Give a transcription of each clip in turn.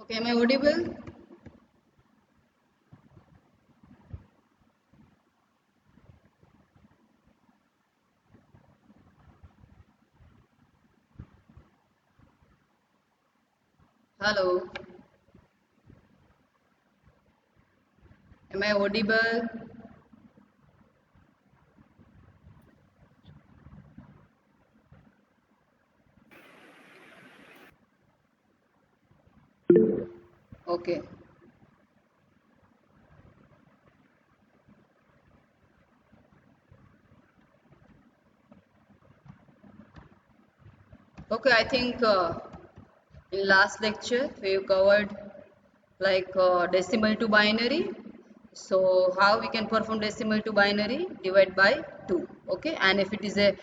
Okay, am I audible? Hello, am I audible? Okay. Okay, I think in last lecture we covered like decimal to binary. So how we can perform decimal to binary? Divide by 2. Okay, and if it is a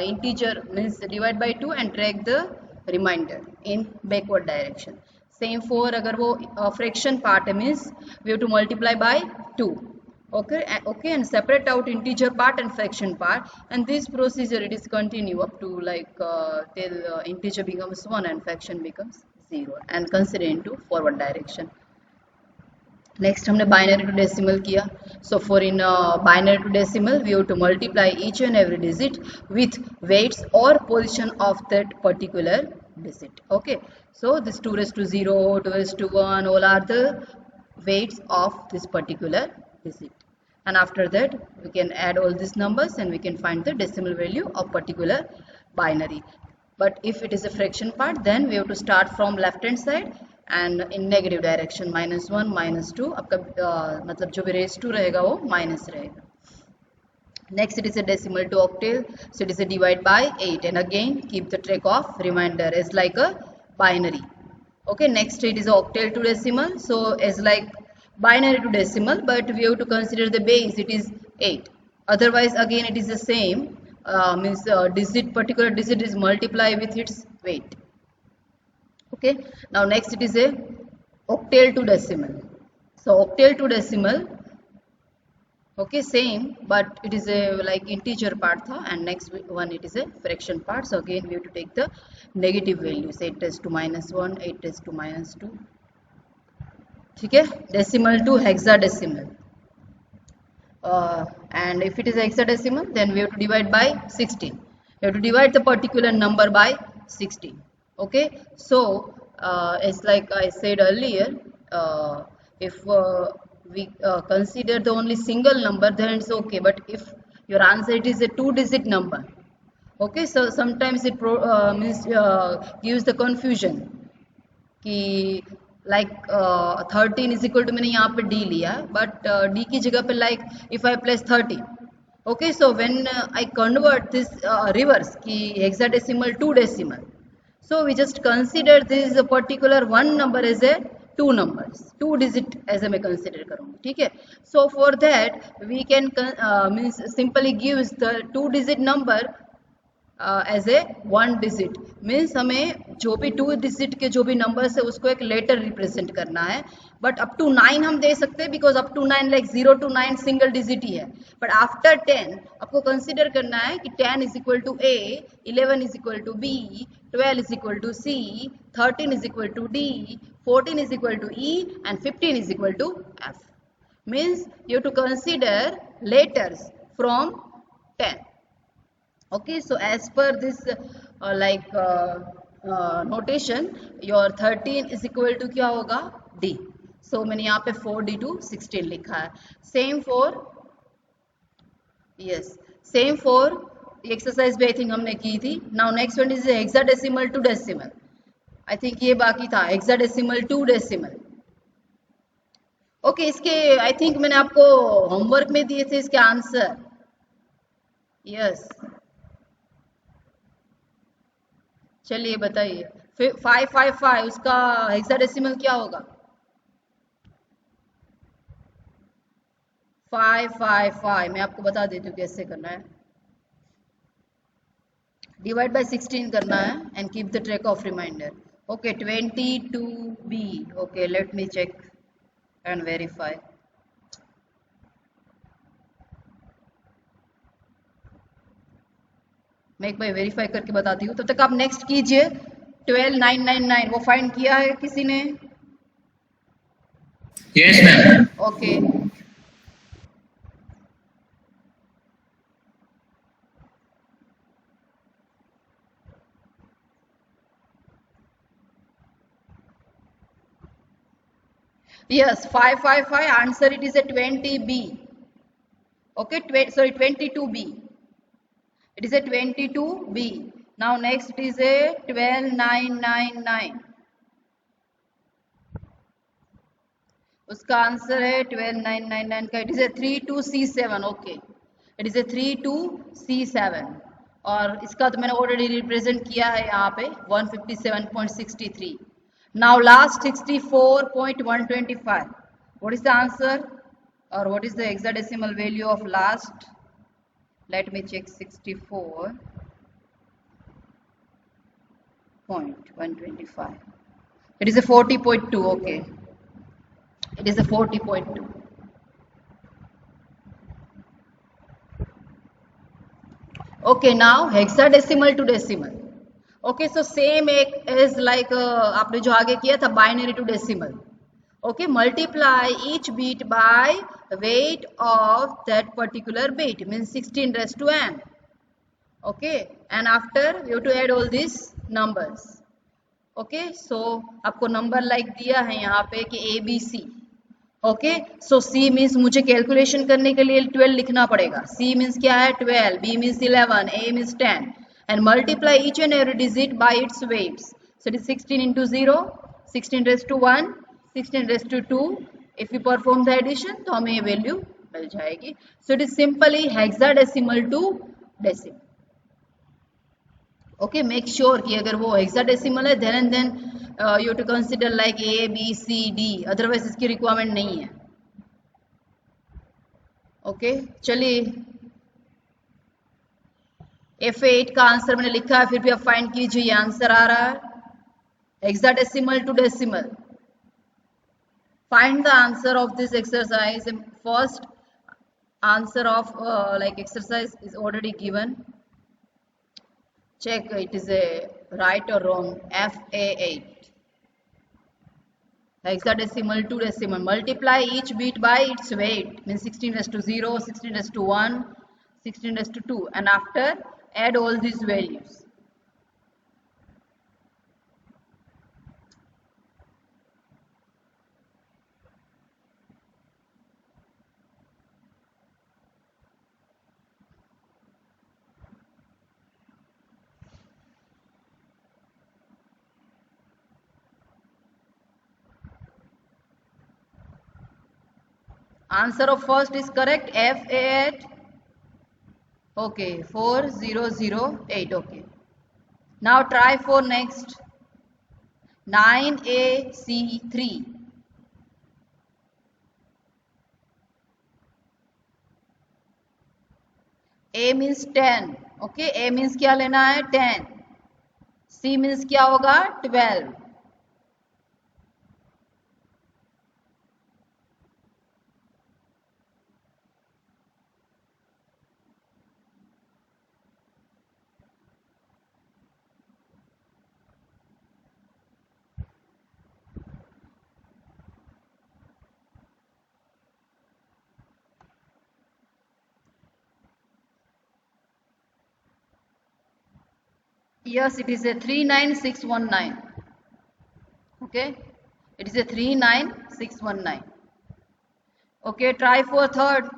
integer means divide by 2 and drag the remainder in backward direction. Same for अगर वो fraction part है means we have to multiply by 2. Okay, and separate out integer part and fraction part, and this procedure it is continue up to like till integer becomes 1 and fraction becomes 0 and consider into forward direction. Next हमने binary to decimal किया. So for in binary to decimal we have to multiply each and every digit with weights और position of that particular digit. Okay, so this 2 raised to 0, 2 raised to 1, all are the weights of this particular digit, and after that we can add all these numbers and we can find the decimal value of particular binary. But if it is a fraction part, then we have to start from left hand side and in negative direction, -1 -2. आपका मतलब जो भी raised to रहेगा वो minus रहेगा. Next it is a decimal to octal, so it is a divide by 8 and again keep the track of remainder as like a binary. Okay, next it is octal to decimal, so as like binary to decimal, but we have to consider the base, it is 8. Otherwise again it is the same, means digit, particular digit is multiply with its weight. Okay, now next it is a octal to decimal. So octal to decimal, okay, same, but it is a like integer part tha, and next one it is a fraction part. So again we have to take the negative values, 8 raised to -1, 8 raised to -2. ठीक है, decimal to hexadecimal. And if it is hexadecimal, then we have to divide by 16. We have to divide the particular number by 16. Okay, so it's like I said earlier, if we consider the only single number, then it's okay, but if your answer it is a 2-digit number, okay, so sometimes it means gives the confusion कि like 13 is equal to, मैंने यहाँ पे d लिया, but d की जगह पे like if I place 30. Okay, so when I convert this reverse कि hexadecimal to decimal, so we just consider this particular one number as a two numbers, 2 digit as मैं consider करूँगी. ठीक है, so for that we can means simply gives the 2-digit number as a 1 digit. Means हमें जो भी 2 digit के जो भी नंबर्स है उसको एक लेटर रिप्रेजेंट करना है. बट अप टू 9 हम दे सकते हैं because up to 9 like 0 to 9 single digit ही है. बट आफ्टर 10 आपको कंसिडर करना है कि 10 is equal to A, 11 is equal to B, 12 is equal to C, 13 is equal to D, 14 is equal to E, and 15 is equal to F. Means you have to consider letters from 10. Okay, so as per this notation, your 13 is equal to क्या होगा D. So मैंने यहाँ पे 4D to 16 लिखा है. Same for yes, same for exercise भी I think हमने की थी. Now next one is hexadecimal to decimal. I think ये बाकी था hexadecimal to decimal. Okay, इसके I think मैंने आपको होमवर्क में दिए थे इसके आंसर. Yes. चलिए बताइए. 555 उसका हेक्साडेसिमल क्या होगा? 555 मैं आपको बता देती हूँ कैसे करना है. डिवाइड बाय 16 करना है and keep the track of reminder. Okay, 22B. Okay, let me check and verify. मैं एक बार वेरीफाई करके बताती हूँ, तब तक आप नेक्स्ट कीजिए. 12999 वो फाइंड किया है किसी ने? Yes, ma'am. Okay. Yes, 555 answer it is a 20B. Okay, sorry 22B. It is a 22B. Now next is a 12999. उसका आंसर है 12999 का. It is A 32C7. Okay, it is A 32C7. और इसका तो मैंने ऑलरेडी रिप्रेजेंट किया है यहाँ पे 157.63. Now last 64.125. What is the answer और what is the hexadecimal value of last? Let me check. 64.125. It is a 40.2. Okay, it is a 40.2. Okay, now hexadecimal to decimal. Okay, so same is like आपने जो आगे किया था binary to decimal. Okay, multiply each bit by weight of that particular bit, means 16 raised to n. Okay, and after you have to add all these numbers. Okay, so आपको number like दिया है यहाँ पे कि ABC. Okay, सो C means मुझे calculation करने के लिए 12 लिखना पड़ेगा. सी मीन्स क्या है? 12. B means 11. A means 10. And multiply each and every digit by its weights. So it is 16 into 0, 16 raised to 1, 16 raised to 2. If you perform the addition तो हमें ये वैल्यू मिल जाएगी. So it is simply hexadecimal to decimal. Okay, make sure कि अगर वो hexadecimal है then and then you to consider like A B C D, otherwise इसकी रिक्वायरमेंट नहीं है. ओके, चलिए F8 का आंसर मैंने लिखा है, फिर भी आप फाइंड कीजिए. ये आंसर आ रहा है hexadecimal to decimal. Find the answer of this exercise. First answer of like exercise is already given. Check it is a right or wrong. FA8. Hexadecimal to decimal. Multiply each bit by its weight. Means 16 raised to 0, 16 raised to 1, 16 raised to 2. And after add all these values. Answer of first is correct. FA8. Okay, 4008. Okay. Now try for next. 9AC3. A means 10. Okay, A means क्या लेना है? 10. C means क्या होगा? 12. Yes, it is a 39619. Okay, it is a 39619. Okay, try for third.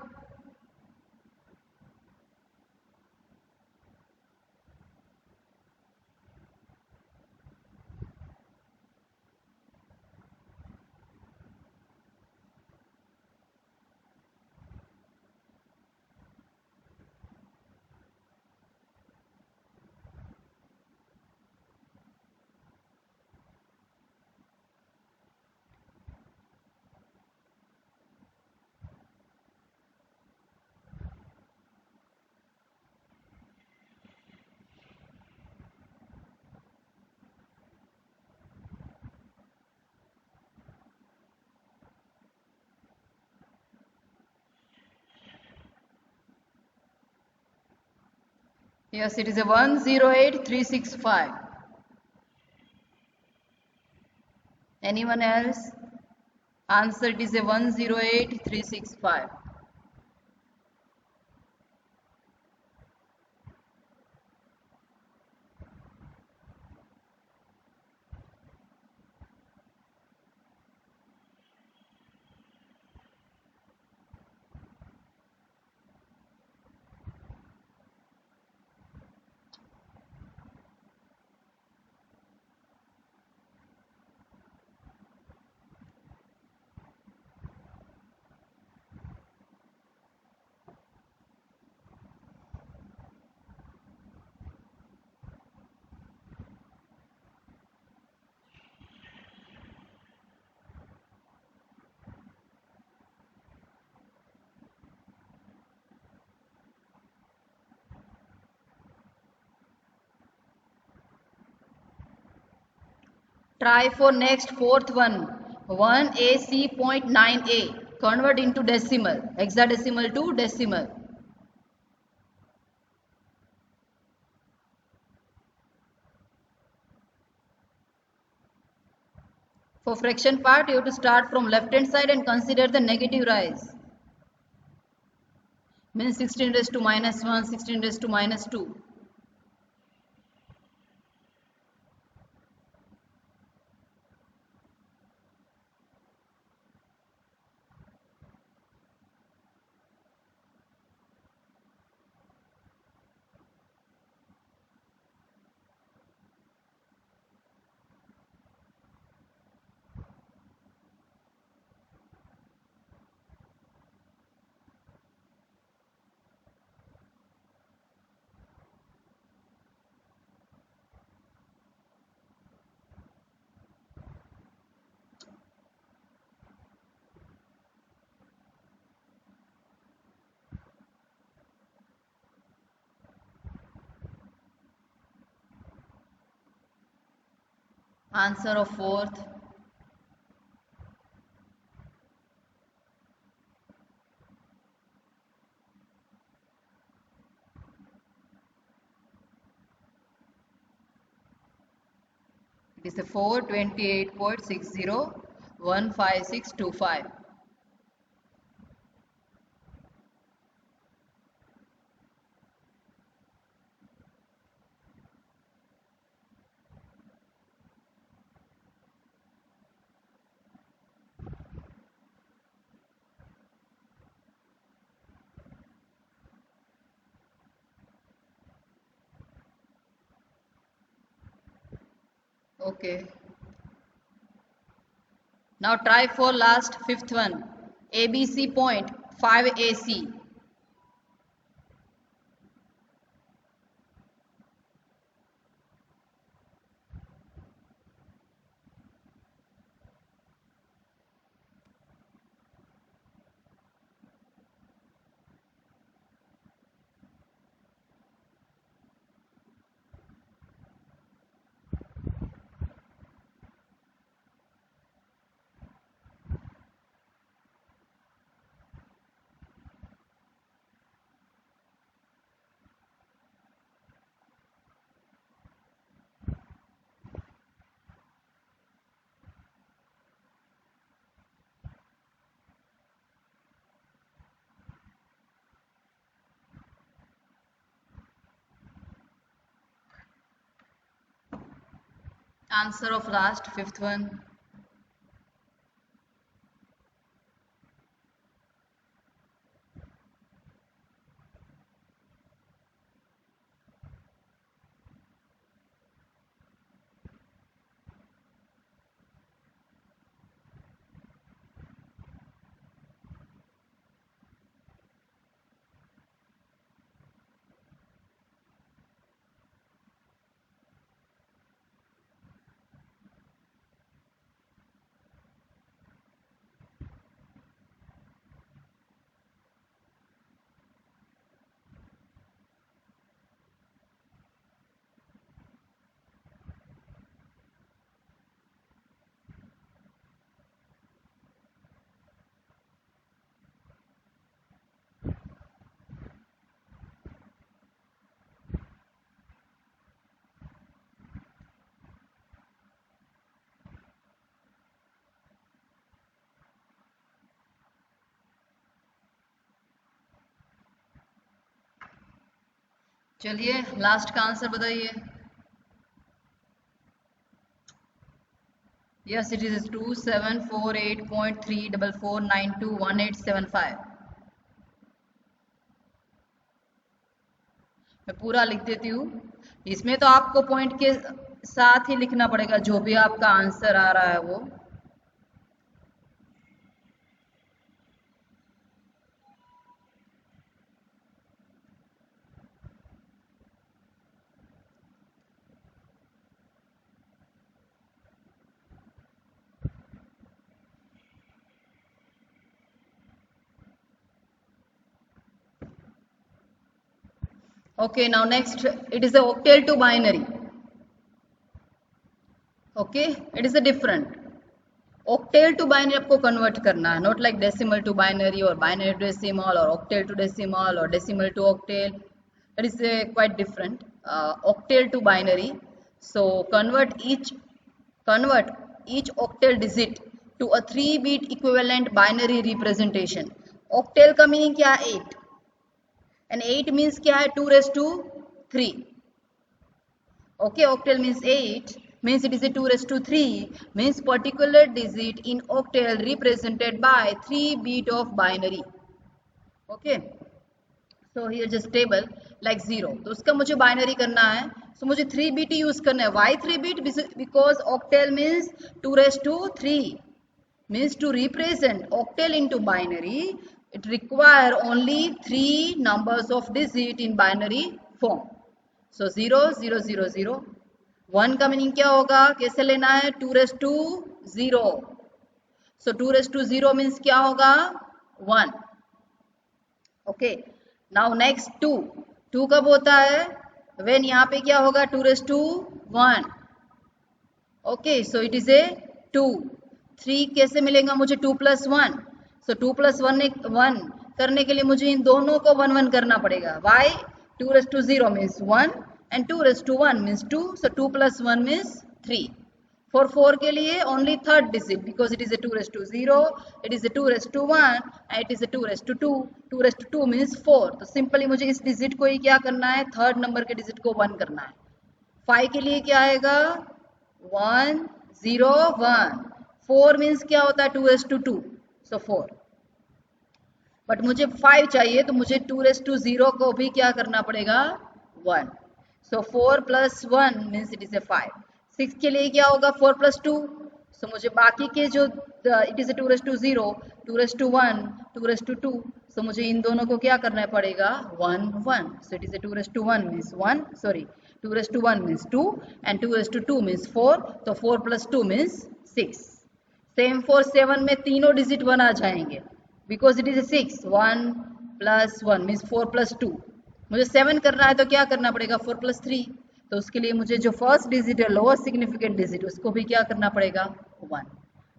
Yes, it is a 108365. Anyone else? Answer, it is a 108365. Try for next fourth one. 1AC.9A. Convert into decimal. Hexadecimal to decimal. For fraction part, you have to start from left hand side and consider the negative rise. Means 16 raised to minus 1, 16 raised to minus 2. Answer of fourth. It is a 428.60 Okay. Now try for last fifth one. ABC point 5AC. Answer of last fifth one. चलिए last का answer बताइए। Yes it is 2748.344921875। मैं पूरा लिख देती हूँ। इसमें तो आपको पॉइंट के साथ ही लिखना पड़ेगा जो भी आपका आंसर आ रहा है वो। Okay, now next it is a octal to binary. Okay, it is a different. Octal to binary आपको convert करना है, not like decimal to binary or binary to decimal or octal to decimal or decimal to octal. That is quite different. Octal to binary. So convert each octal digit to a 3-bit equivalent binary representation. Octal का meaning क्या है? 8. And 8 means क्या है? 2 raised to 3. Okay, octal means 8, means it is a 2 raised to 3, means particular digit in octal represented by 3 bit of binary. Okay, so here just table like 0. तो उसका मुझे binary करना है, so मुझे 3 bit use करना है. Why 3 bit? Because octal means 2 raised to 3, means to represent octal into binary, it require only 3 numbers of digit in binary form. So 0 0 0 0. 1 का meaning क्या होगा? कैसे लेना है? 2 raised to 0. So 2 raised to 0 means क्या होगा? 1. Okay. Now next 2. 2 कब होता है? When यहाँ पे क्या होगा? 2 raised to 1. Okay. So it is a 2. 3 कैसे मिलेगा मुझे? 2 plus 1. So 2 plus 1 करने के लिए मुझे इन दोनों को 1 1 करना पड़ेगा. Why? 2 raised to 0 means 1 and 2 raised to 1 means 2. So 2 plus 1 means 3. For 4 के लिए only third digit because it is a 2 raised to 0, it is a 2 raised to 1 and it is a 2 raised to 2. 2 raised to 2 means 4. तो simply मुझे इस digit को ही क्या करना है? Third number के डिजिट को 1 करना है. 5 के लिए क्या आएगा? 1 0 1. 4 means क्या होता है? 2 raised to 2. So 4. बट मुझे 5 चाहिए तो मुझे 2 raised to 0 को भी क्या करना पड़ेगा? 1. So 4 plus 1 means it is a 5. 6 के लिए क्या होगा? 4 plus 2. So मुझे बाकी के जो it is a 2 raised to 0, 2 raised to 1, 2 raised to 2. So मुझे इन दोनों को क्या करना पड़ेगा? 1 1. So it is a 2 raised to 1 means 1. Sorry, 2 raised to 1 means 2 and 2 raised to 2 means 4. तो 4 plus 2 means 6. Same for 7 में तीनों डिजिट 1 आ जाएंगे. Because it is a 6. 1 plus 1 means 4 plus 2. मुझे 7 करना है तो क्या करना पड़ेगा? 4 plus 3. तो उसके लिए मुझे जो फर्स्ट डिजिट है लोअस्ट सिग्निफिकेंट डिजिट उसको भी क्या करना पड़ेगा? 1.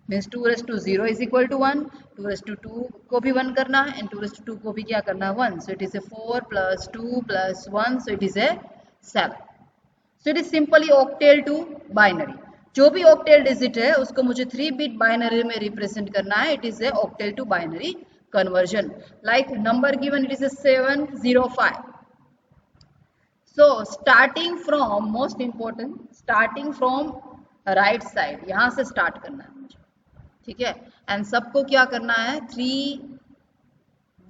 Means 2 raised to 0 is equal to 1. 2 raised to 2 को भी 1 करना है and 2 raised to 2 को भी क्या करना है? 1. So it is a 4 plus 2 plus 1. So it is a 7. So it is simply octal to binary. जो भी octal डिजिट है उसको मुझे 3 bit binary में रिप्रेजेंट करना है. It is A octal to binary conversion. Like number given, it is a 705. So starting from, most important, starting from right side, यहाँ से start करना है मुझे, ठीक है. एंड सबको क्या करना है? 3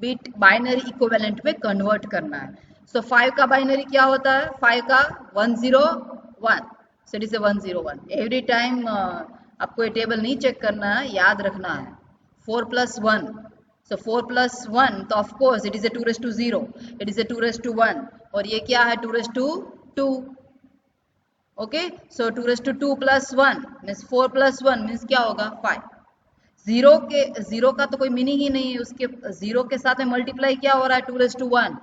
bit binary equivalent में convert करना है. So 5 का binary क्या होता है? 5 का 101. So it is a 101. Every time आपको ये टेबल नहीं चेक करना है, याद रखना है. 4 plus 1. So 4 plus 1, तो of course it is a 2 raised to 0. It is a 2 raised to 1. और ये क्या है? 2 raised to 2. Okay. So 2 raised to 2 plus 1 means 4 plus 1 means क्या होगा? 5. 0 का तो कोई मीनिंग ही नहीं है. उसके 0 के साथ में मल्टीप्लाई क्या हो रहा है? 2 raised to 1.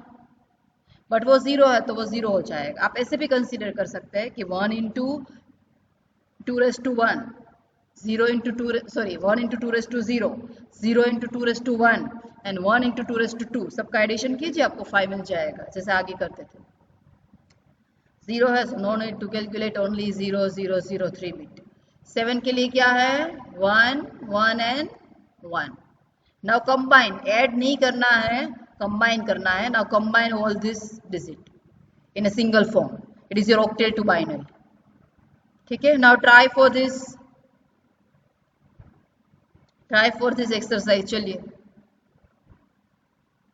बट वो 0 है तो वो 0 हो जाएगा. आप ऐसे भी कंसीडर कर सकते हैं कि 1 into 2 raised to 1, 0 into 2, sorry, 1 into 2 raised to 0, 0 into 2 raised to 1 and 1 into 2 raised to 2. सबका एडिशन कीजिए, आपको 5 मिल जाएगा जैसे आगे करते थे. 0 है, no need to calculate, only 0 0 0 3 bit. 7 के लिए क्या है? 1 1 and 1. नाउ कंबाइन, ऐड नहीं करना है, कंबाइन करना है. Now combine all this digit. in a single form. It is your octal to binary. ठीक है, now try for this exercise. चलिए,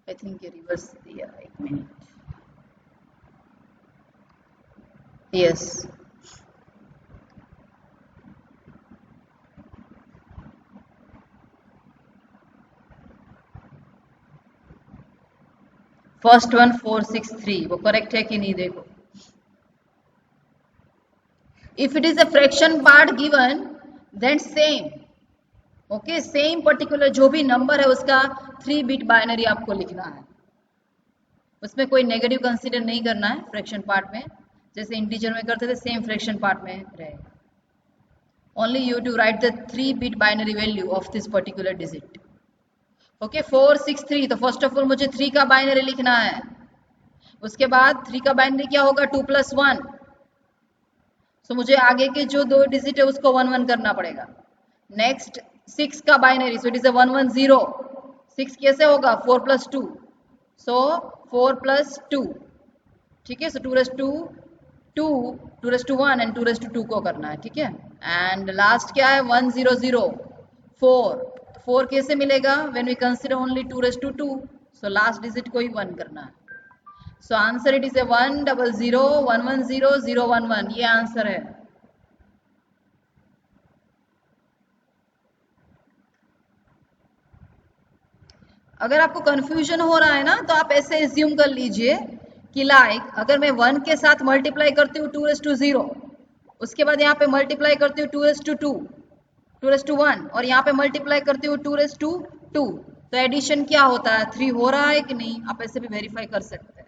I think ये reverse दिया, एक मिनट. Yes. फर्स्ट वन 463 वो करेक्ट है कि नहीं देखो. If it is a fraction part given then same, okay, same particular जो भी नंबर है उसका 3 बिट बाइनरी आपको लिखना है. उसमें कोई नेगेटिव कंसीडर नहीं करना है फ्रैक्शन पार्ट में, जैसे इंटीजर में करते थे सेम फ्रैक्शन पार्ट में रहेगा. Only you to write the 3 bit binary value of this particular digit. Okay, 463. तो फर्स्ट ऑफ ऑल मुझे 3 का बाइनरी लिखना है. उसके बाद 3 का बाइनरी क्या होगा, 2 + 1. सो मुझे आगे के जो 2 डिजिट है उसको 1 1 करना पड़ेगा. नेक्स्ट 6 का बाइनरी, सो इट इज अ 1 1 0. 6 कैसे होगा, 4 + 2. सो 4 + 2. ठीक है, सो 2 raised to 2, 2 raised to 1 and 2 raised to 2 को करना है. ठीक है, एंड लास्ट क्या है, 1 0 0 4. 4 कैसे मिलेगा, when we consider only 2 raised to 2. सो लास्ट डिजिट को ही 1 करना है. So answer it is A 1 0 0 1 1 0 0 1 1. ये आंसर है. अगर आपको कंफ्यूजन हो रहा है ना तो आप ऐसे एज्यूम कर लीजिए कि लाइक अगर मैं 1 के साथ मल्टीप्लाई करती हूँ 2 raised to 0, उसके बाद यहाँ पे मल्टीप्लाई करती हूँ 2 raised to 2, 2 raised to 1, और यहाँ पे मल्टीप्लाई करती हूँ 2 raised to 2, तो एडिशन क्या होता है, 3 हो रहा है कि नहीं, आप ऐसे भी वेरीफाई कर सकते हैं.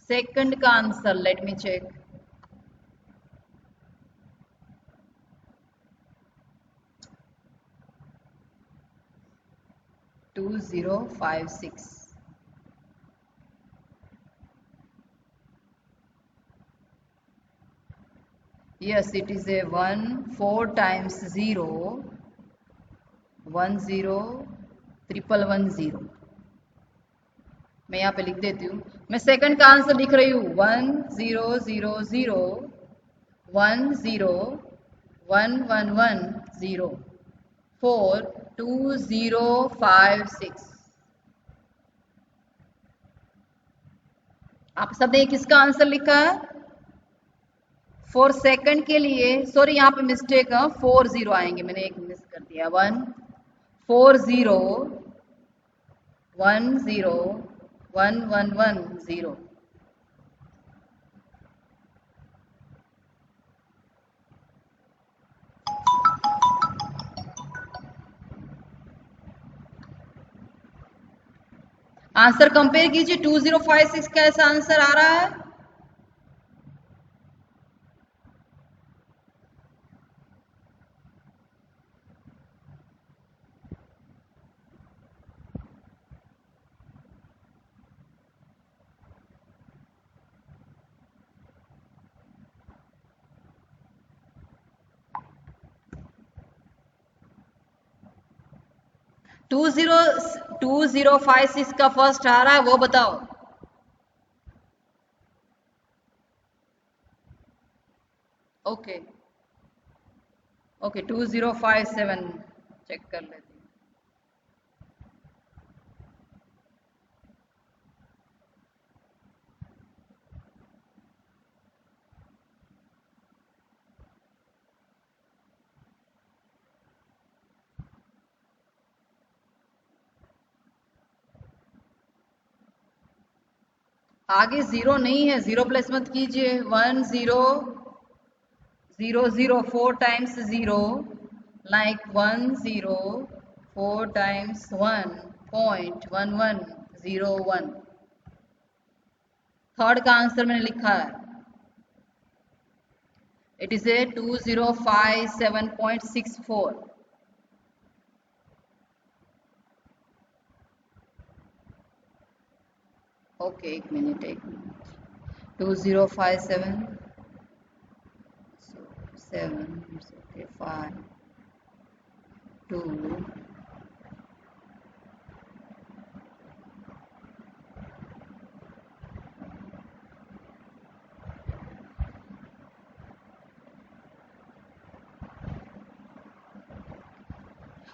सेकंड का answer let me check. To 2056. Yes, it is a 1 4 times 0 1 0 1 1 0. मैं यहाँ पे लिख देती हूँ. मैं सेकंड का आंसर लिख रही हूँ 1 0 0 0 1 0 1 1 1 0 4 2 0 5 6. आप सबने किसका आंसर लिखा है, फॉर सेकंड के लिए, सॉरी यहाँ पे मिस्टेक है, 4 0 आएंगे, मैंने एक मिस कर दिया. 1 4 0 1 0 1 1 1 0. आंसर कंपेयर कीजिए, 2056 का ऐसा आंसर आ रहा है. टू जीरो 5 6 का फर्स्ट आ रहा है, वो बताओ. ओके ओके 2057 चेक कर लेते हैं. आगे 0 नहीं है, 0 प्लस मत कीजिए. 1 0 0 0 4 times 0 like 1 0 4 times 1.1101. थर्ड का आंसर मैंने लिखा है, इट इज ए 2057.64. ओके, एक मिनट 2057 7 okay 5 2 1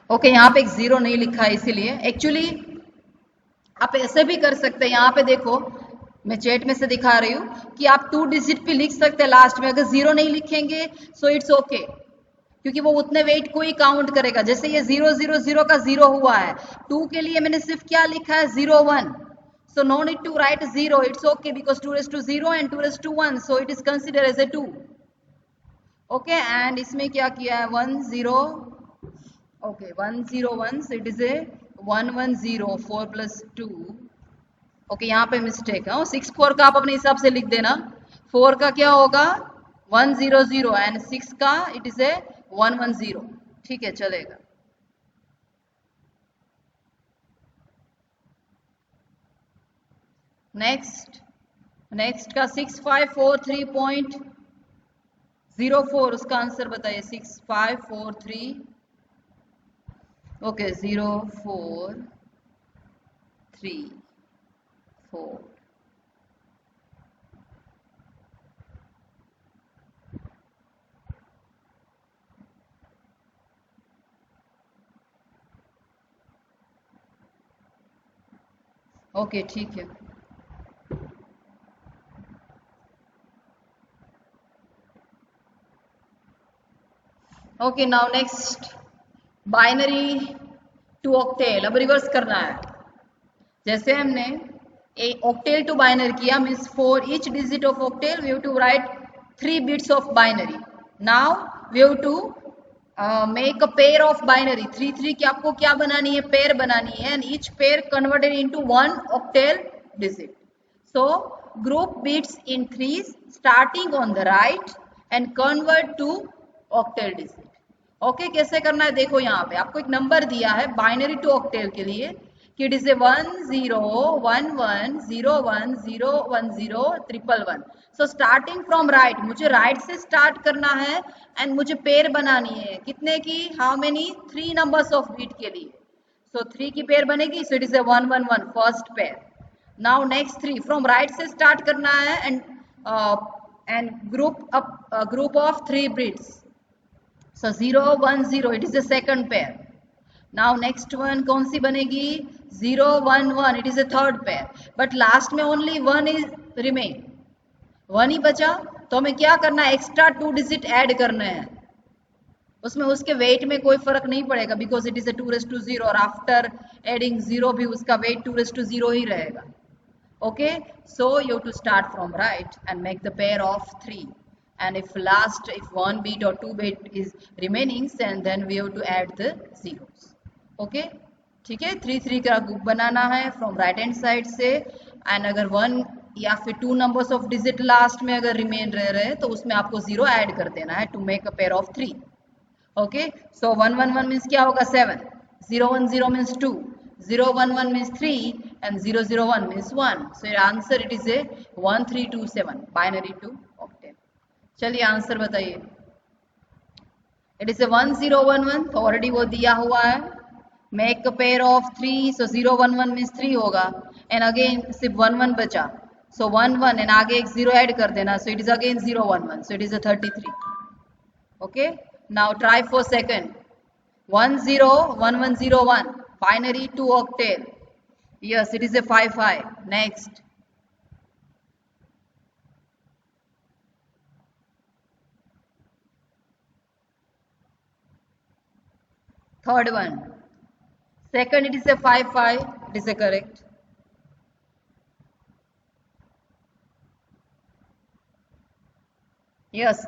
ओके, यहाँ पे एक जीरो नहीं लिखा है इसीलिए। एक्चुअली आप ऐसे भी कर सकते हैं, यहाँ पे देखो मैं चैट में से दिखा रही हूँ कि आप 2 डिजिट भी लिख सकते हैं लास्ट में, अगर जीरो नहीं लिखेंगे सो इट्स ओके, क्योंकि वो उतने वेट को ही काउंट करेगा। जैसे ये 000 का जीरो हुआ है, 2 के लिए मैंने सिर्फ क्या लिखा है 01, so no need to write 0, it's okay because 2 raised to 0 and 2 raised to 1, so it is considered as a 2. okay, and इसमें क्या किया है 10, okay 101, so it is a 110, 4 plus 2. Okay, यहाँ पे मिस्टेक है। 6 4 का आप अपने हिसाब से लिख देना, 4 का क्या होगा 100 एंड 6 का इट इज ए 110। ठीक है, चलेगा। नेक्स्ट का 6543.04, उसका आंसर बताइए। 6543 ओके 0434। ओके ठीक है। Okay, now next binary to octal. अब रिवर्स करना है। जैसे हमने ए ऑक्टेल टू बाइनरी किया, means for each digit of octal we have to write 3 bits of binary. Now we have to make a pair of binary. 3 3 की आपको क्या बनानी है, पेयर बनानी है, and each pair converted into 1 octal digit. So group bits in 3 starting on the right and convert to octal digit. Okay, कैसे करना है देखो, यहाँ पे आपको एक नंबर दिया है बाइनरी टू ऑक्टेल के लिए कि it is a 101101101011 so starting from right, मुझे राइट से स्टार्ट करना है एंड मुझे पेयर बनानी है कितने की, how many, 3 numbers of bit के लिए। सो 3 की पेयर बनेगी, so it is a 111 first pair. Now next 3 from right से स्टार्ट करना है and group of 3 bits, so 010 it is the second pair. Now next one कौन सी बनेगी, 011 it is the third pair, but last में only 1 is remain, 1 ही बचा, तो हमें क्या करना है, एक्स्ट्रा 2 डिजिट ऐड करने हैं। उसमें उसके वेट में कोई फर्क नहीं पड़ेगा बिकॉज इट इज a 2 0, और आफ्टर एडिंग 0 भी उसका वेट 2 0 ही रहेगा। okay, so you have to start from right and make the pair of 3, and if one bit or 2 bit is remaining, then we have to add the zeros. okay, ठीक है, 3 3 का group बनाना है from right hand side से, and अगर 1 या फिर 2 numbers of digit last में अगर रिमेन रह रहे हैं तो उसमें आपको 0 ऐड कर देना है to make a pair of 3। okay, so 111 means क्या होगा 7, 010 means 2, 011 means 3, and 001 means 1. So your answer it is a 1327 binary to octal. चलिए आंसर बताइए। It is a 1011, तो ऑलरेडी वो दिया हुआ है। Make a pair of 3, so 011 means 3 होगा, and again सिर्फ 11 बचा, so 11 and आगे एक 0 ऐड कर देना, so it is again 011, so it is a 33. Okay, now try for second, 101101. Binary to octal. Yes, it is a 5 5. Next. Third one. Second, it is a 5 5. It is a correct. Yes.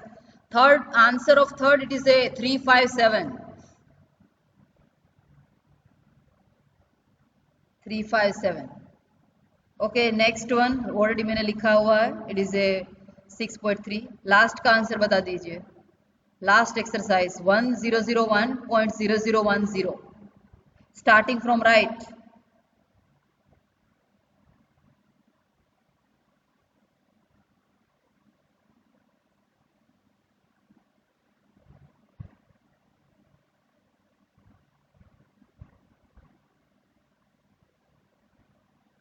Third answer of third, it is a 357. 357. Okay, next one already मैंने लिखा हुआ है, it is A 6.3। Last का answer बता दीजिए। Last exercise 1001.0010 starting from right.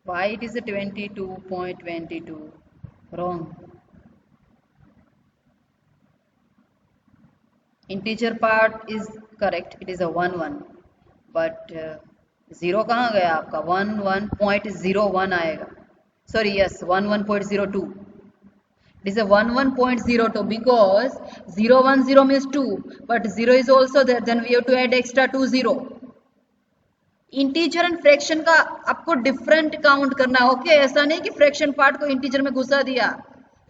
Why it is a 22.22? Wrong. Integer part is correct. It is a 1 1. But zero कहाँ गया आपका, 11.01 आएगा, sorry yes 11.02. It is a 11.02 because 010 means 2, but 0 is also there, then we have to add extra 2 0. Integer and fraction का आपको different count करना है, okay? ऐसा नहीं कि फ्रैक्शन पार्ट को इंटीजर में घुसा दिया,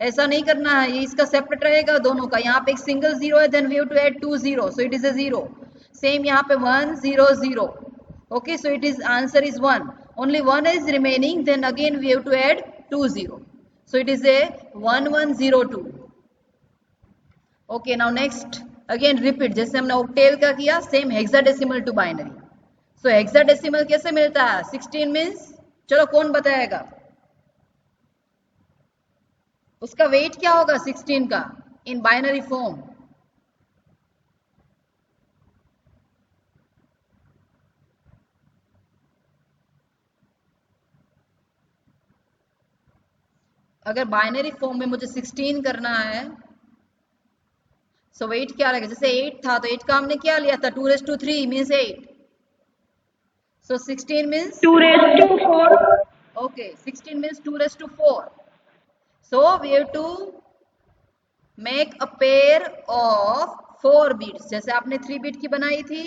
ऐसा नहीं करना है, ये इसका सेपरेट रहेगा दोनों का. यहाँ पे एक सिंगल जीरो है, then we have to add 2 0, so it is a 0. Same यहाँ पे 1 0 0, okay, so it is answer is 1, only 1 is remaining, then again we have to add 2 0, so it is a 1102. okay, now next again repeat, जैसे हमने octal का किया, same hexadecimal to binary. So hexadecimal कैसे मिलता है? 16 means, चलो कौन बताएगा उसका वेट क्या होगा 16 का इन बाइनरी फॉर्म? अगर बाइनरी फॉर्म में मुझे 16 करना है, सो वेट क्या रहेगा? जैसे 8 था तो 8 का हमने क्या लिया था, 2⁻³ means 8. So 16 means 2⁻4. okay, 16 means 2⁻4. So we have to make a pair of 4 bits. जैसे आपने 3 बिट की बनाई थी,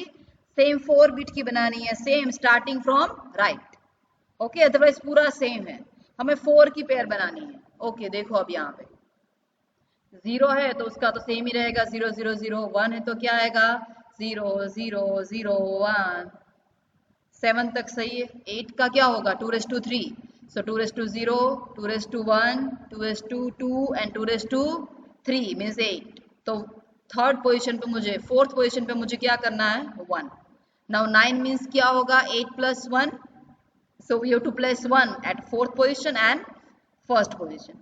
सेम 4 बिट की बनानी है, same starting from right. Okay, otherwise पूरा सेम है, हमें 4 की पेयर बनानी है. ओके, देखो अब यहाँ पे 0 है तो उसका तो सेम ही रहेगा, 0 0 0. 1 है तो क्या आएगा, 0 0 0 1. 7 तक सही है. 8 का क्या होगा, 2⁻3. सो 2⁻0, 2⁻1, 2⁻2 एंड 2⁻3 मीन्स 8. तो थर्ड पोजीशन पे मुझे, फोर्थ पोजीशन पे मुझे क्या करना है, 1. नाउ 9 मीन्स क्या होगा, 8 + 1. So we have to place 1 at fourth position and first position.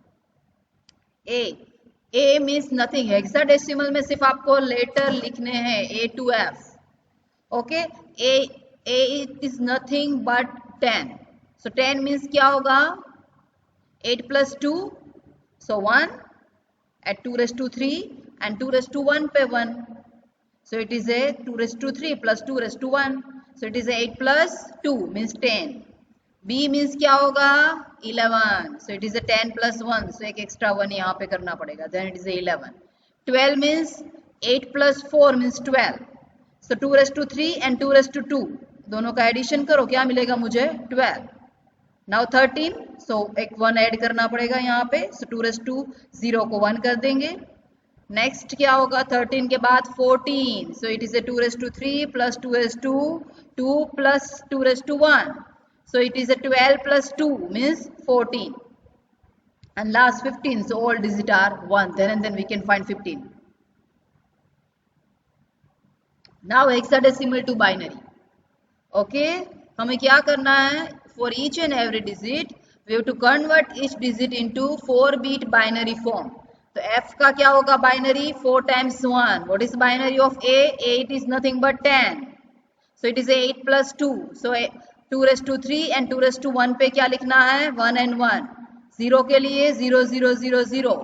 A means nothing, hexadecimal में सिर्फ आपको लेटर लिखने हैं A to F. Okay, A is nothing but 10. So 10 means क्या होगा, 8 + 2, so 1 at 2⁻3 and 2⁻1 पे 1. So it is a 2⁻3 plus 2⁻1. So it is a 8 + 2 means 10. B means क्या होगा, 11. So it is a 10 + 1. So एक extra 1 यहाँ पे करना पड़ेगा. Then it is a 11. 12 means 8 + 4 means 12. So 2⁻3 and 2⁻2 दोनों का एडिशन करो, क्या मिलेगा मुझे, 12. नाउ 13, सो एक 1 ऐड करना पड़ेगा यहाँ पे. सो 2⁻2 0 को 1 कर देंगे. नेक्स्ट क्या होगा 13 के बाद 14. So it is a 2⁻3 + 2⁻2 2 + 2⁻1. So it is a 12 + 2 means 14. And last 15. So all digit are 1. then we can find 15. Now hexadecimal to binary. Okay, हमें क्या करना है, for each and every digit we have to convert each digit into 4 bit binary form. तो f का क्या होगा binary, 4 × 1. What is binary of a? 8 is nothing but 10. So it is 8 + 2. So 2⁻3 and 2⁻1 पे क्या लिखना है, 1 and 1. 0 के लिए 0 0 0 0.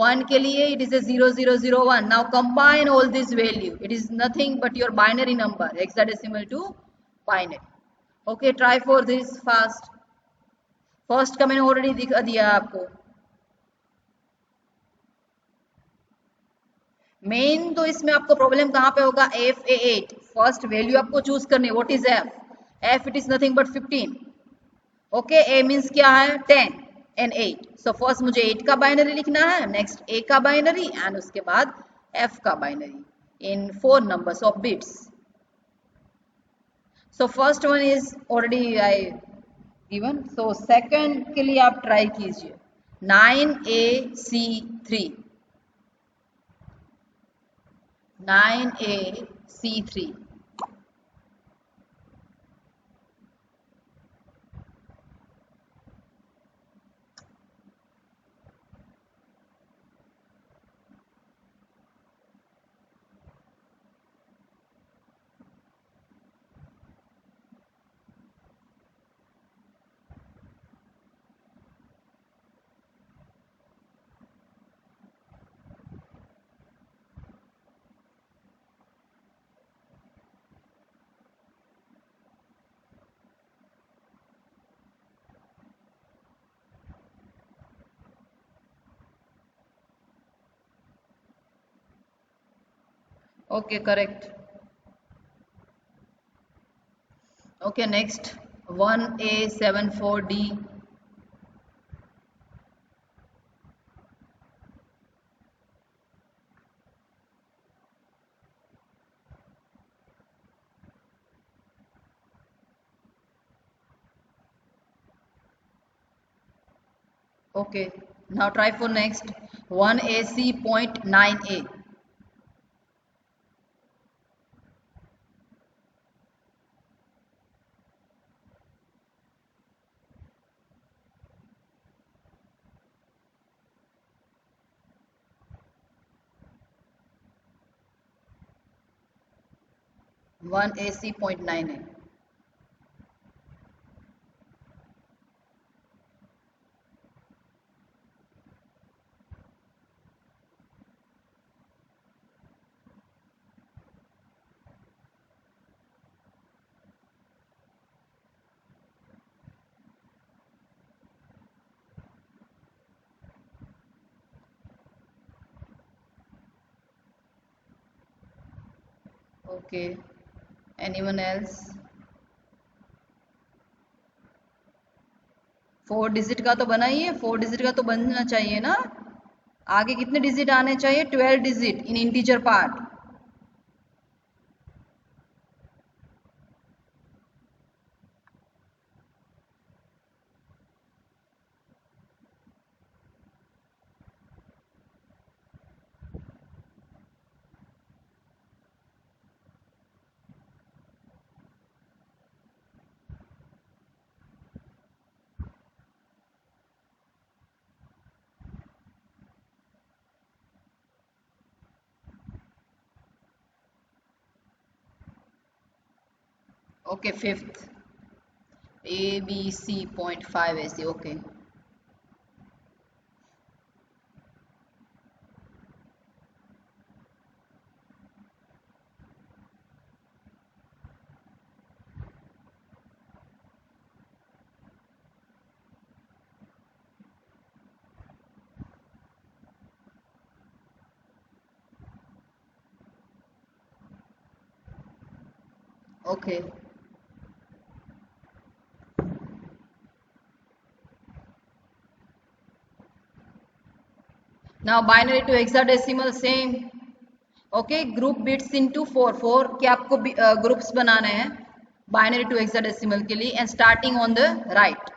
1 के लिए it is a 0 0 0 1. Now combine all this value. It is nothing but your binary number, hexadecimal to binary. Okay, try for this fast. First का मैंने ऑलरेडी दिखा दिया आपको. मेन तो इसमें आपको प्रॉब्लम कहाँ पे होगा, FA8. फर्स्ट वैल्यू आपको चूज करनी. What is F? F it is nothing but 15. Okay, A means क्या है, 10 and 8. सो फर्स्ट मुझे 8 का बाइनरी लिखना है, नेक्स्ट A का बाइनरी एंड उसके बाद F का binary in 4 numbers of bits. So first one is already I given. So second के लिए आप ट्राई कीजिए, 9AC3. 9AC3. Okay, correct. Okay, next 1A74D. Okay, now try for next 1AC.9A. 1AC.9A. Okay, anyone else? 4 digit का तो बना ही है, 4 digit का तो बनना चाहिए ना। आगे कितने डिजिट आने चाहिए? 12 digit in integer part. Okay, fifth ABC.5AC. Okay, okay. Now binary to hexadecimal same. Okay, group bits into 4 के आपको ग्रुप्स बनाने हैं बाइनरी टू हेक्साडेसिमल के लिए, and starting on the right.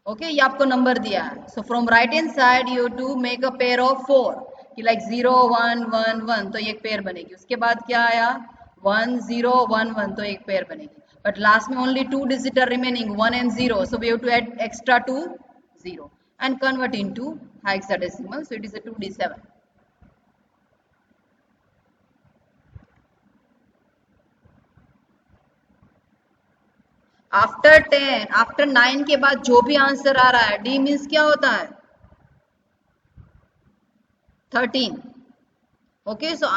Okay, ये आपको नंबर दिया है, so from right hand side you to make a pair of 4, कि लाइक 0 1 1 1, तो ये एक पेयर बनेगी। उसके बाद क्या आया? 1 0 1 1, तो एक पेयर बनेगी। बट लास्ट में only 2 digit are remaining, 1 and 0, so we have to add extra 2 0 and convert into hexadecimal, so it is a 2d7. After 10, after 9 के बाद जो भी आंसर आ रहा है, डी मीन्स क्या होता है? 13। ओके, सो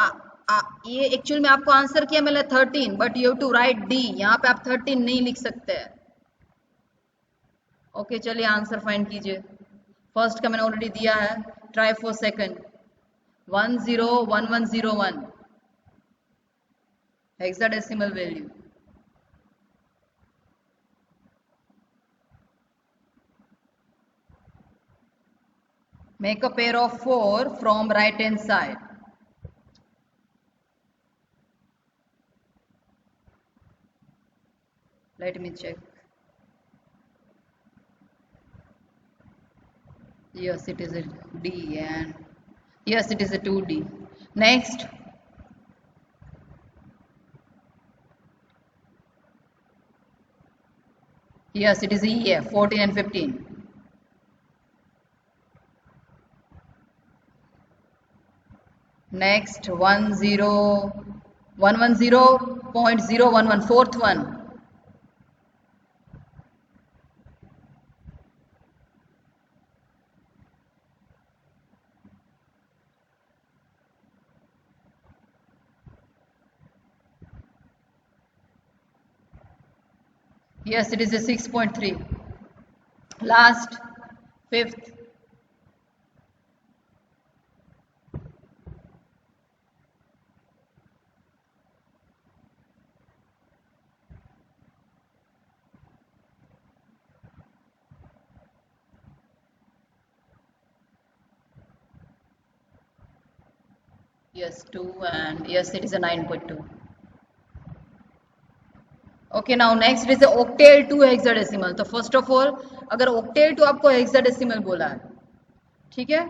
ये एक्चुअल में आपको आंसर किया मैंने 13, but you have to write D. यहाँ पे आप 13 नहीं लिख सकते हैं। ओके, चलिए आंसर फाइंड कीजिए। फर्स्ट का मैंने ऑलरेडी दिया है, try for second. 1 0 1 1 0 1 hexadecimal value. Make a pair of 4 from right hand side. Let me check. Yes, it is a D, and yes, it is a 2D. Next. Yes, it is EF, 14 and 15. Next, 1 0 1 1 0.011, fourth one. Yes, it is a 6.3. Last, fifth. Yes, 2 and yes, it is a 9.2. Okay, now next is the octal to hexadecimal. तो first of all अगर octal to आपको hexadecimal बोला है, ठीक है,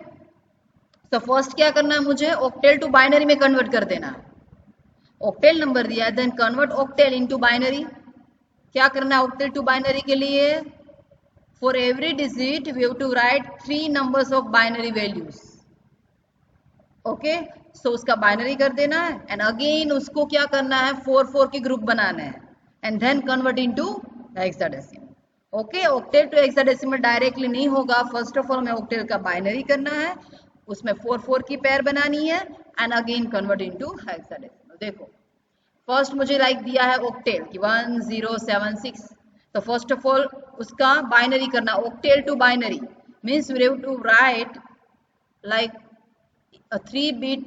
तो first क्या करना है, मुझे octal to बाइनरी में कन्वर्ट कर देना है. octal नंबर दिया है, then convert octal into binary. क्या करना है octal to बाइनरी के लिए? For every digit we have to write 3 numbers of binary values. Okay, so उसका बाइनरी कर देना है एंड अगेन उसको क्या करना है, 4 की ग्रुप बनाना है and then convert into hexadecimal. Okay, octal to hexadecimal directly नहीं होगा. फर्स्ट ऑफ ऑल हमें ऑक्टेल का बाइनरी करना है, उसमें 4 की पेयर बनानी है and again convert into hexadecimal. देखो फर्स्ट मुझे लाइक दिया है ऑक्टेल की 1076. तो फर्स्ट ऑफ ऑल उसका बाइनरी करना, octal to binary means we have to write like a 3-bit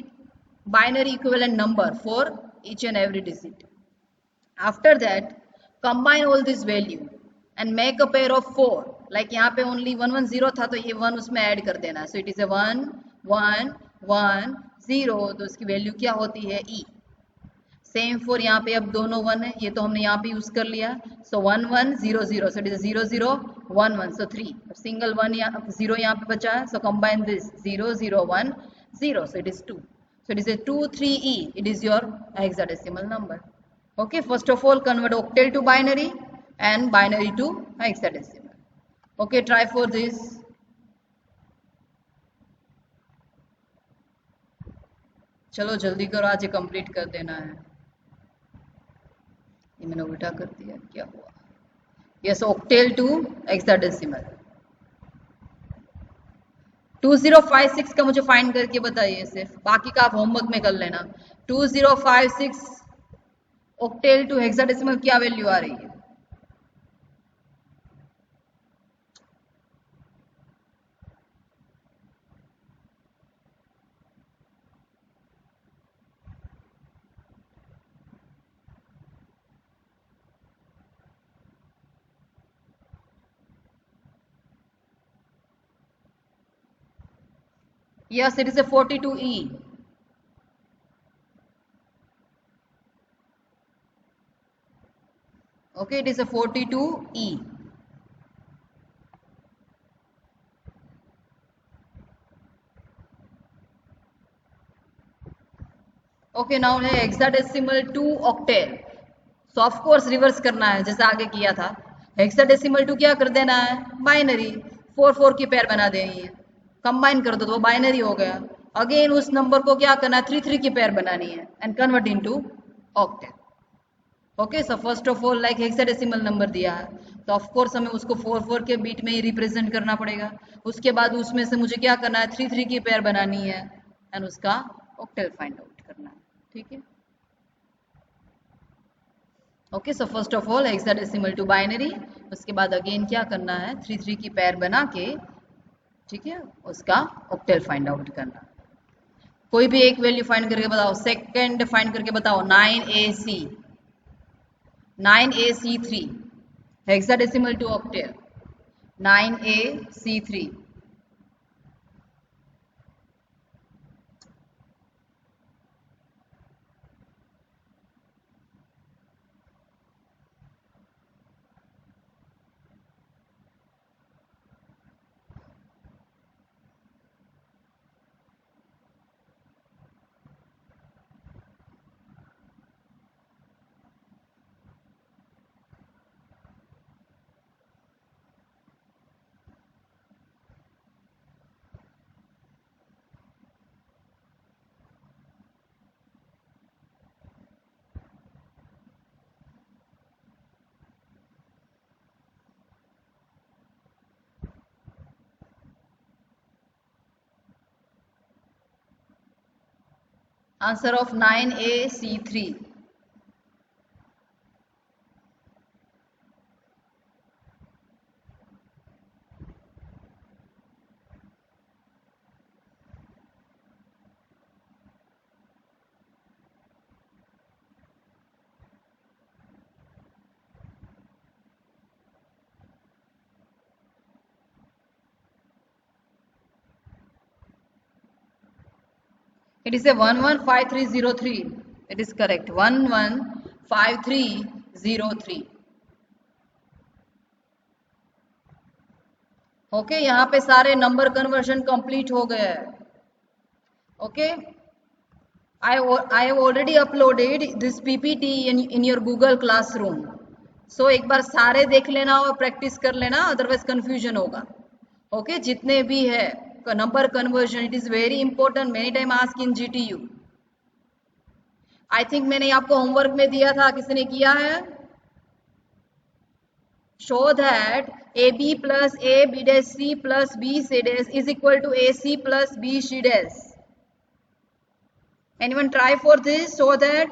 binary equivalent number for each and every digit. After that, combine all this value and make a pair of 4. Like यहाँ पे only 110 था, तो ये 1 उसमें add कर देना. So it is a 1 1 1 0. तो उसकी वैल्यू क्या होती है, e. सेम फॉर यहाँ पे अब दोनों 1 है, ये तो हमने यहाँ पे यूज कर लिया. सो 1 1 0 0. So it is 0 0 1 1. So 3 single 1 0 यहाँ पे बचा है. सो combine this 0 0 1 0. So it is 2. So it is a 2 3e. It is your hexadecimal number. Okay, first of all convert octal to binary and binary to hexadecimal. Okay, try for this. चलो जल्दी करो, आज ये complete कर देना है. ये मैंने उल्टा कर दिया, क्या हुआ. Yes, octal to hexadecimal. 2056 का मुझे फाइंड करके बताइए, सिर्फ बाकी का आप होमवर्क में कर लेना. 2056 ऑक्टेल टू हेक्साडेसिमल क्या वैल्यू आ रही है? Yes, it is a 42e. Okay, it is a 42e. Okay, now है hexadecimal to octal. So of course reverse करना है जैसे आगे किया था. हेक्साडेसिमल टू क्या कर देना है, बाइनरी. 4 की पेयर बना देनी है, कंबाइन कर दो तो वो बाइनरी हो गया. अगेन उस नंबर को क्या करना है, 3 की पेयर बनानी है and convert into octal. Okay, so first of all like hexadecimal number दिया है, तो ऑफ कोर्स हमें उसको 4 के बीट में ही रिप्रेजेंट करना पड़ेगा. उसके बाद उसमें से मुझे क्या करना है, 3 की पेयर बनानी है एंड उसका ऑक्टेल फाइंड आउट करना है. ठीक है. Okay, so first of all hexadecimal to binary, उसके बाद अगेन क्या करना है, 3 की पेयर बना के, ठीक है, उसका ऑक्टेल फाइंड आउट करना. कोई भी एक वैल्यू फाइंड करके बताओ. सेकंड फाइंड करके बताओ. 9AC3 hexadecimal to octal. 9AC3. Answer of 9AC3. It is a 115303. It is correct. 115303. Okay, यहाँ पे सारे नंबर कन्वर्शन कंप्लीट हो गया है. Okay, I have already uploaded this PPT in your Google Classroom. So एक बार सारे देख लेना और प्रैक्टिस कर लेना, अदरवाइज कंफ्यूजन होगा. ओके, जितने भी है number conversion, it is very important, many time ask in GTU. I think मैंने आपको होमवर्क में दिया था, किसी ने किया है? Show that AB plus A B dash C plus B C dash is equal to AC plus B C dash. Anyone try for this? So that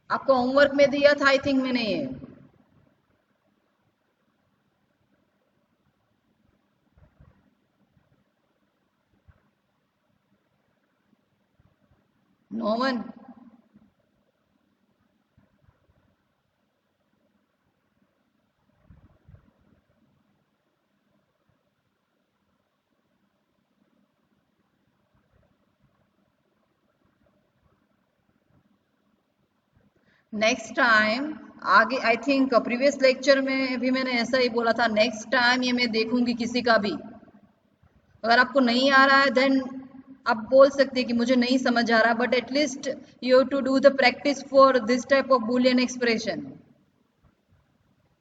आपको होमवर्क में दिया था, आई थिंक मैंने ये. No one. नेक्स्ट टाइम आगे, I think previous lecture में भी मैंने ऐसा ही बोला था, नेक्स्ट टाइम ये मैं देखूंगी किसी का भी. अगर आपको नहीं आ रहा है देन आप बोल सकते हैं कि मुझे नहीं समझ आ रहा, but at least you have to do the practice for this type of boolean expression.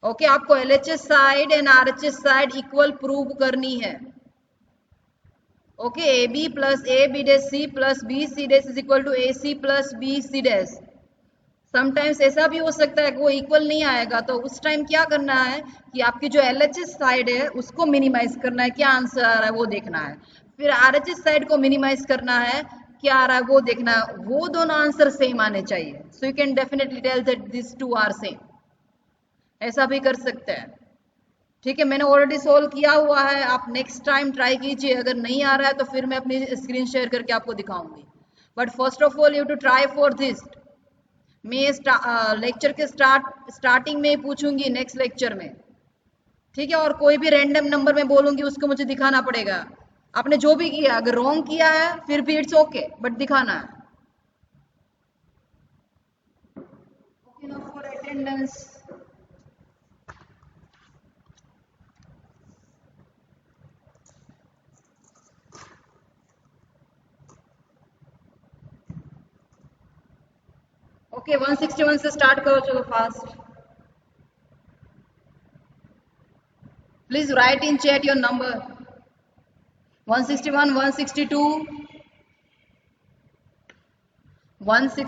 Okay, आपको LHS side and RHS side equal prove करनी है. Okay, AB plus AB dash C plus BC dash is equal to AC plus BC dash. Sometimes ऐसा भी हो सकता है कि वो इक्वल नहीं आएगा, तो उस टाइम क्या करना है कि आपकी जो LHS साइड है उसको मिनिमाइज करना है, क्या आंसर आ रहा है वो देखना है. फिर RHS साइड को मिनिमाइज करना है, क्या आ रहा है वो देखना है. वो दोनों आंसर सेम आने चाहिए. So you can definitely tell that this two are same. ऐसा भी कर सकते हैं. ठीक है, मैंने ऑलरेडी सोल्व किया हुआ है, आप नेक्स्ट टाइम ट्राई कीजिए. अगर नहीं आ रहा है तो फिर मैं अपनी स्क्रीन शेयर करके आपको दिखाऊंगी. But first of all you to try for this. मैं लेक्चर के स्टार्टिंग में ही पूछूंगी नेक्स्ट लेक्चर में. ठीक है, और कोई भी रैंडम नंबर में बोलूंगी उसको मुझे दिखाना पड़ेगा. आपने जो भी किया, अगर रॉन्ग किया है फिर भी इट्स ओके, बट दिखाना है. Okay, now for attendance. Okay, 161 से स्टार्ट करो, चलो fast. Please right in chat your number. 161, 162, 160.